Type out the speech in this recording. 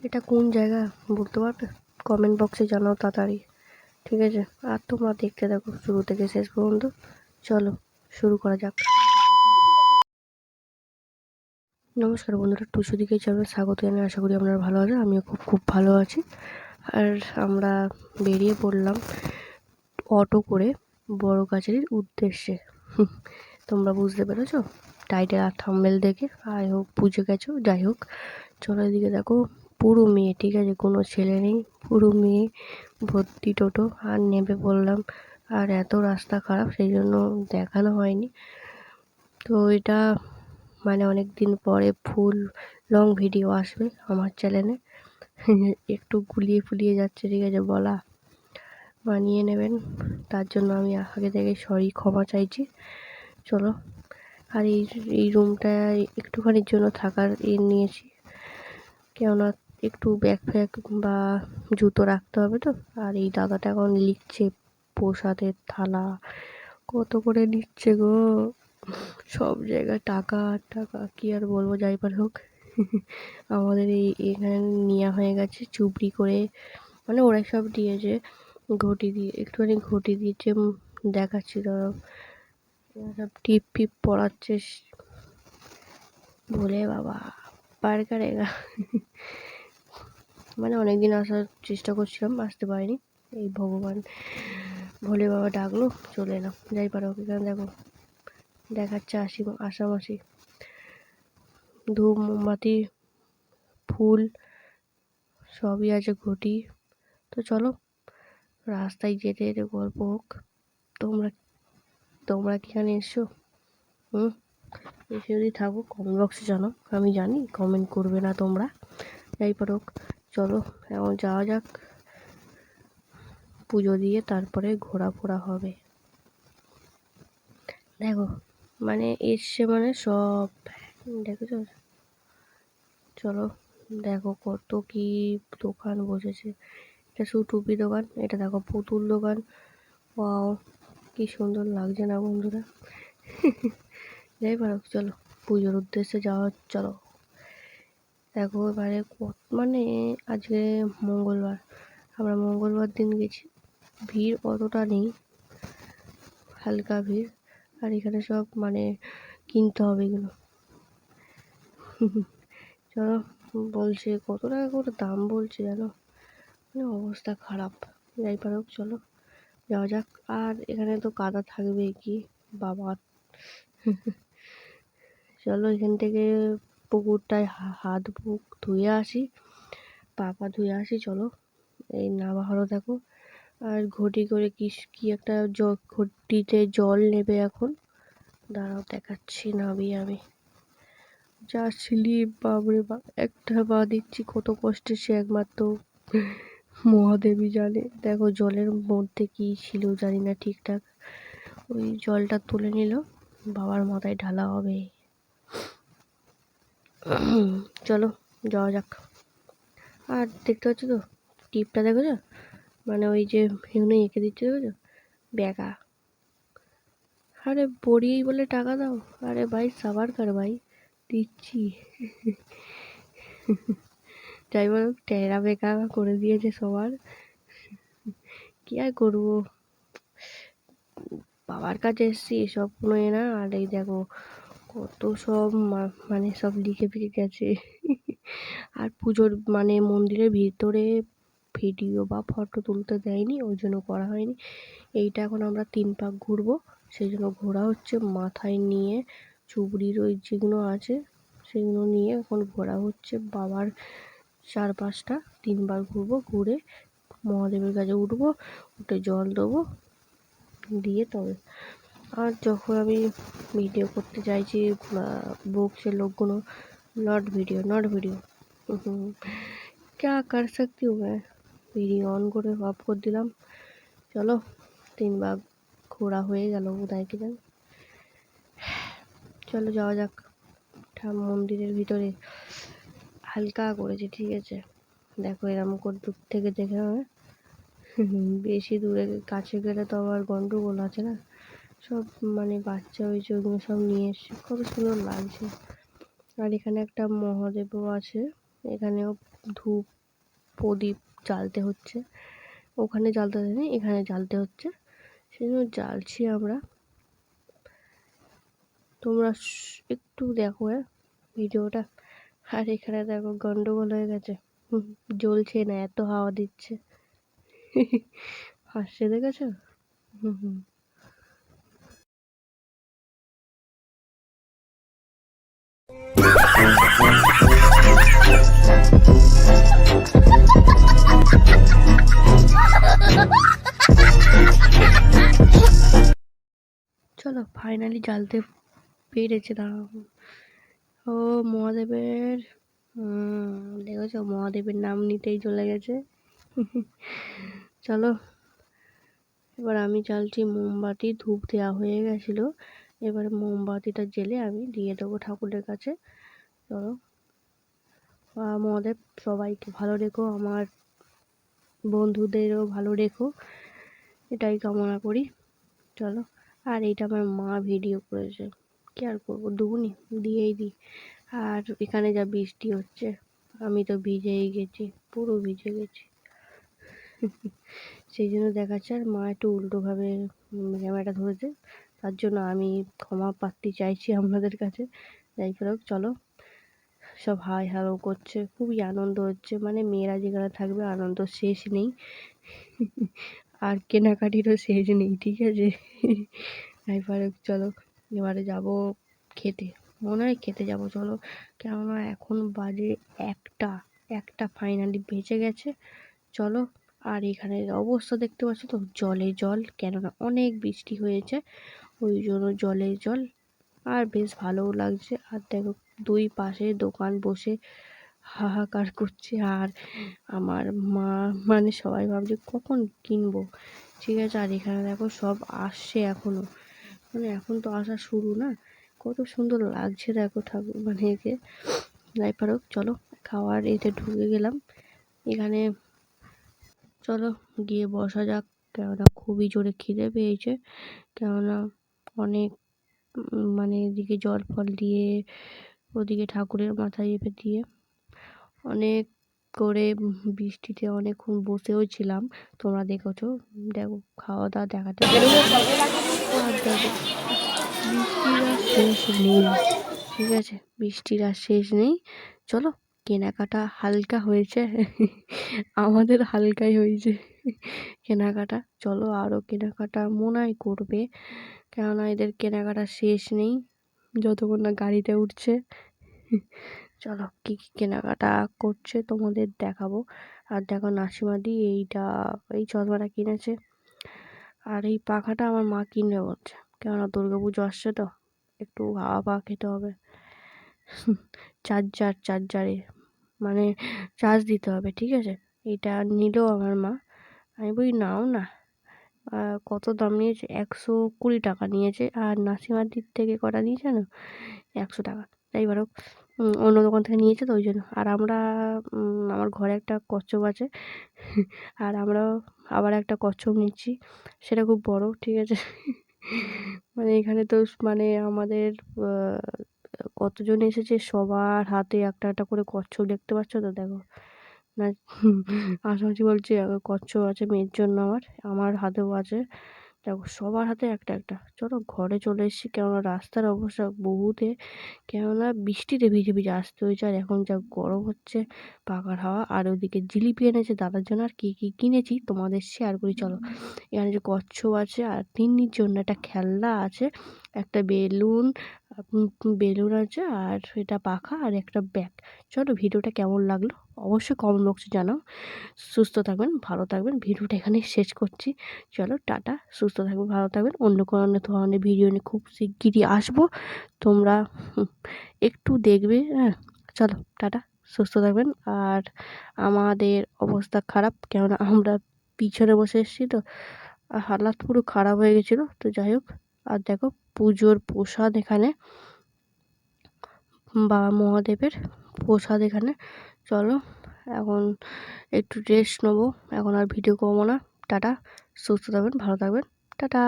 এটা কোন জায়গা বলতে পারবে? কমেন্ট বক্সে জানাও তাড়াতাড়ি, ঠিক আছে? আর তোমরা দেখতে থাকো শুরু থেকে শেষ পর্যন্ত। চলো শুরু করা যাক। নমস্কার বন্ধুরা, টুসু দিকে চ্যানেলে স্বাগত জানাই। আশা করি আপনারা ভালো আছেন। আমিও খুব ভালো আছি। আর আমরা বেরিয়ে পড়লাম অটো করে বড় কাছারির উদ্দেশ্যে। তোমরা বুঝতে পেরেছো টাইটেল আর থাম্বনেল দেখে? আই হোক বুঝে গেছো। যাই হোক, চলো এদিকে দেখো, পুরো মেয়ে, ঠিক আছে? কোনো ছেলে নেই, পুরো মেয়ে ভর্তি টোটো। আর নেমে পড়লাম। আর এত রাস্তা খারাপ, সেই জন্য দেখানো হয়নি। তো এটা মানে অনেক দিন পরে ফুল লং ভিডিও আসবে আমার চ্যানেলে। একটু গুলিয়ে ফুলিয়ে যাচ্ছে, ঠিক আছে? বলা মানিয়ে নেবেন, তার জন্য আমি আগে থেকে সরি ক্ষমা চাইছি। চলো। আর এই রুমটা একটুখানির জন্য থাকার নিয়েছি, কেননা একটু ব্যাগ ফ্যাগ বা জুতো রাখতে হবে তো। আর এই দাদাটা এখন লিখছে প্রসাদের থালা, কত করে নিচ্ছে গো। সব জায়গায় টাকা আর টাকা, কি আর বলবো। যাইবার হোক, আমাদের এখানে নেওয়া হয়ে গেছে চুবড়ি করে, মানে ওরা সব দিয়েছে। ঘটি দিয়ে একটুখানি ঘটি দিয়েছে, দেখাচ্ছি ধরো। সব টিপ টিপ পড়াচ্ছে, বলে বাবা পার করেগা। মানে অনেকদিন আসার চেষ্টা করছিলাম, আসতে পারিনি। এই ভগবান ভোলে বাবা ডাকলো, চলে এলাম। যাই পারো, এখানে দেখো দেখাচ্ছে আষাঢ় ধূপ মোমবাতি ফুল সবই আছে, ঘটি। তো চলো রাস্তায় যেতে যেতে গল্প হোক। তোমরা কি এখানে এসছো? এসে যদি থাকো কমেন্ট বক্সে জানাও। আমি জানি কমেন্ট করবে না তোমরা, যাই পারো। চলো এখন যাওয়া যাক, পুজো দিয়ে তারপরে ঘোরাফোরা হবে। দেখো মানে এসছে মানে সব দেখেছো। চলো দেখো কত কি দোকান বসেছে। এটা শুধু টুপি দোকান, এটা দেখো পুতুল দোকান। ওয়াও, কি সুন্দর লাগছে না বন্ধুরা? যাই পারো, চলো পুজোর উদ্দেশ্যে যাওয়া। চলো দেখো এবারে মানে আজকে মঙ্গলবার, আমরা মঙ্গলবার দিন গেছি। ভিড় অতটা নেই, হালকা ভিড়। আর এখানে সব মানে কিনতে হবে এগুলো। চলো, বলছে কত টাকা করে দাম বলছে জানো, মানে অবস্থা খারাপ। যাই পারো, চলো যাওয়া যাক। আর এখানে তো কাদা থাকবে কি বাবা। চলো এখান থেকে পুকুরটায় হাত মুখ ধুয়ে আসি, পা ধুয়ে আসি। চলো এই নামা হলো দেখো। আর ঘটি করে কি একটা ঘটিতে জল নেবে এখন। দাঁড়াও দেখাচ্ছি, নাবি আমি। যা স্লিপ, বাবরে বাপ, একটা পা দিচ্ছি কত কষ্টে, সে একমাত্র মহাদেবী জানে। দেখো জলের মধ্যে কি ছিল জানি না ঠিকঠাক। ওই জলটা তুলে নিল, বাবার মাথায় ঢালা হবে। চলো যাওয়া যাক। আর দেখতে পাচ্ছ তো টিপটা, দেখেছো? মানে ওই যে এখানে এঁকে দিচ্ছে, দেখেছো? ব্যাগা। আরে পড়িয়েই বলে টাকা দাও। আরে ভাই সাবার কর ভাই, দিচ্ছি। যাই বলো, টেরা বেকা করে দিয়েছে সবার। কি আর করবো, বাবার কাছে এসছি এসব কোনো না। আর এই দেখো কত সব মানে সব লিখে ফিখে গেছে। আর পুজোর মানে মন্দিরের ভিতরে ভিডিও বা ফটো তুলতে দেয়নি, ওই জন্য করা হয়নি। এইটা এখন আমরা 3 পাক ঘুরবো, সেই জন্য ঘোরা হচ্ছে। মাথায় নিয়ে চুবড়ির ওই যেগুলো আছে সেগুলো নিয়ে এখন ঘোরা হচ্ছে। বাবার 4-5টা 3 বার ঘুরবো, ঘুরে মহাদেবের কাছে উঠবো, উঠে জল দেবো, দিয়ে তবে। আর যখন আমি ভিডিও করতে চাইছি বকছে লোকগুলো, নট ভিডিও নট ভিডিও। क्या कर सकती हूँ मैं, ভিডিও অন করে অফ করে দিলাম। চলো 3 বার ঘোরা হয়ে গেল বোধহয়, কি জানি। চলো যাওয়া যাক। মন্দিরের ভিতরে হালকা করেছে, ঠিক আছে? দেখো এরম করে দূর থেকে দেখে হবে। বেশি দূরে কাছে গেলে তো আবার গন্ডগোল আছে না। সব মানে বাচ্চা হয়েছে, ওইগুলো সব নিয়ে এসছে, কত সুন্দর লাগছে। আর এখানে একটা মহাদেবও আছে, এখানেও ধূপ প্রদীপ জ্বালতে হচ্ছে। ওখানে জ্বালতে দেয়নি, এখানে জ্বালতে হচ্ছে, সেই জন্য জ্বালছি আমরা। তোমরা একটু দেখো ভিডিওটা। আর এখানে দেখো গন্ডগোল হয়ে গেছে, জ্বলছে না, এত হাওয়া দিচ্ছে। হাসছে দেখেছো? হুম। চলো ফাইনালি জ্বালতে পেরেছে। দাঁড়াও, ও মহাদেবের, দেখেছো মহাদেবের নাম নিতেই চলে গেছে। চলো এবার আমি জ্বালছি মোমবাতি। ধূপ দেওয়া হয়ে গেছিলো, এবারে মোমবাতিটা জেলে আমি দিয়ে দেবো ঠাকুরের কাছে। চলো, মহাদেব সবাইকে ভালো রেখো, আমার বন্ধুদেরও ভালো রেখো, এটাই কামনা করি। চলো, আর এইটা আমার মা ভিডিও করেছে, কি আর করবো, দুগুনি দিয়েই দিই। আর এখানে যা বৃষ্টি হচ্ছে, আমি তো ভিজেই গেছি, পুরো ভিজে গেছি। সেই জন্য দেখাচ্ছে। আর মা একটু উল্টোভাবে ক্যামেরাটা ধরেছে, তার জন্য আমি ক্ষমা প্রার্থী চাইছি আপনাদের কাছে। যাই হোক, চলো, সব হাই হ্যালো করছে, খুবই আনন্দ হচ্ছে, মানে মেয়েরা যেখানে থাকবে আনন্দ শেষ নেই। আর কেনাকাটিরও শেষ নেই, ঠিক আছে। যাই হোক, চলো এবারে যাব খেতে, মনে হয় খেতে যাব। চলো, কেননা এখন বাজে একটা ফাইনালি বেজে গেছে। চলো, আর এখানে অবস্থা দেখতে পাচ্ছ তো, জলে জল, কেননা অনেক বৃষ্টি হয়েছে, ওই জন্য জলে জল। আর বেশ ভালোও লাগছে। আর দেখো দুই পাশে দোকান বসে হাহাকার করছে, আর আমার মা মানে সবাই ভাবছে কখন কিনবো, ঠিক আছে। আর এখানে দেখো সব আসছে এখনো, মানে এখন তো আসা শুরু না, কত সুন্দর লাগছে দেখো ঠাকুর মানে একে। যাই পারো, চলো খাওয়ার এতে ঢুকে গেলাম এখানে। চলো গিয়ে বসা যাক, কেননা খুবই জোরে খিদে পেয়েছে। কেননা অনেক মানে এদিকে জল ফল দিয়ে, ওদিকে ঠাকুরের মাথায় এঁপে দিয়ে অনেক করে বৃষ্টিতে অনেকক্ষণ বসেও ছিলাম। তোমরা দেখেছো, দেখো খাওয়া দাওয়া দেখাতে আর দেখো বৃষ্টির আর শেষ নেই, ঠিক আছে, বৃষ্টির আর শেষ নেই। চলো, কেনাকাটা হালকা হয়েছে, আমাদের হালকাই হয়েছে কেনাকাটা। চলো আরও কেনাকাটা মনে হয় করবে, কেননা এদের কেনাকাটা শেষ নেই যতক্ষণ না গাড়িতে উঠছে। চলো কী কী কেনাকাটা করছে তোমাদের দেখাবো। আর দেখো নাসিমাদি এই চশমাটা কিনেছে, আর এই পাখাটা আমার মা কিনবে বলছে, কেননা দুর্গাপুজো আসছে তো, একটু হাওয়া পাওয়া খেতে হবে। চার্জারে মানে চার্জ দিতে হবে, ঠিক আছে। এটা নিল আমার মা, আমি বলি নাও না। কত দাম নিয়েছে, 120 টাকা নিয়েছে। আর নাসিমাদির থেকে কটা নিয়েছে না, 100 টাকা। তাই বলো, অন্য দোকান থেকে নিয়েছে তো ওই জন্য। আর আমরা আমার ঘরে একটা কচ্ছপ আছে, আর আমরাও আবার একটা কচ্ছপ নিচ্ছি, সেটা খুব বড়, ঠিক আছে। মানে এখানে তো মানে আমাদের কতজন এসেছে, সবার হাতে একটা একটা করে কচ্ছপ, দেখতে পাচ্ছ তো, দেখো না। আশামাসি বলছে কচ্ছপ আছে মেয়ের জন্য, আমার হাতেও আছে, দেখো সবার হাতে একটা একটা। চলো ঘরে চলে এসেছি, কেননা রাস্তার অবস্থা বহুতে, কেননা বৃষ্টিতে ভিজে ভিজে আসতে হয়েছে। আর এখন যা গরম হচ্ছে, পাখার হাওয়া। আর ওদিকে জিলিপি এনেছে দাদার জন্য। আর কী কী কিনেছি তোমাদের শেয়ার করি, চলো। এখানে যে কচ্ছপ আছে, আর তিন্নির জন্য একটা খেলনা আছে, একটা বেলুন আছে, আর এটা পাখা, আর একটা ব্যাগ। চলো ভিডিওটা কেমন লাগলো অবশ্যই কমেন্ট বক্সে জানাও। সুস্থ থাকবেন, ভালো থাকবেন, ভিডিওটা এখানেই শেষ করছি। চলো টাটা, সুস্থ থাকবেন, ভালো থাকবেন, অন্য কোনো ধরনের ভিডিও নিয়ে খুব শিগগিরই আসবো, তোমরা একটু দেখবে, হ্যাঁ। চলো টাটা, সুস্থ থাকবেন। আর আমাদের অবস্থা খারাপ, কেননা আমরা পিছনে বসে এসেছি তো, হালাত পুরো খারাপ হয়ে গেছিলো। তো যাই হোক, আর দেখো পুজোর প্রসাদ এখানে, বাবা মহাদেবের প্রসাদ এখানে। চলো এখন একটু রেস্ট নেবো, এখন আর ভিডিও করবো না। টাটা, সুস্থ থাকবেন, ভালো থাকবেন, টাটা।